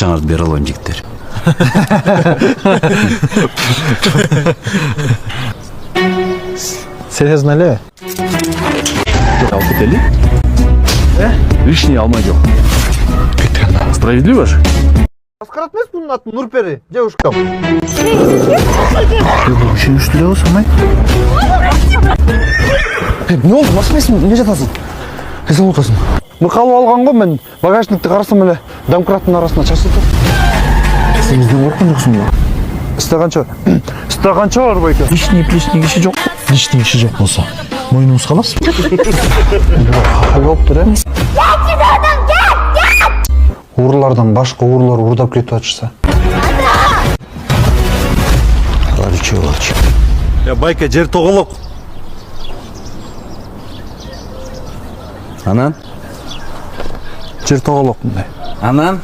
акчаңарды бере алайын жигиттер. Серьезно ли? Алып кетели? Лишний алмай жок. Справедливо же? Маскарад емес бұның аты Нурпери, девушкам. Сен үстіле аласың, май? Не oldu? Басмайсың, не жатасың? Қайсал отырсың? Мықалып алған ғой, мен багажникті қарасам әлі домкраттың арасына часылды. Сен бізден қорқын жоқсың ба? Стақанча бар ба екен? Лишний киши жок. Лишний киши жоқ болса, мойныңыз қаласыз ба? Қай болып тұр, Урлардан башқа урлар урдап кетіп жатырса. Я байка жер тоголок. Анан? Жер тоголок мындай. Анан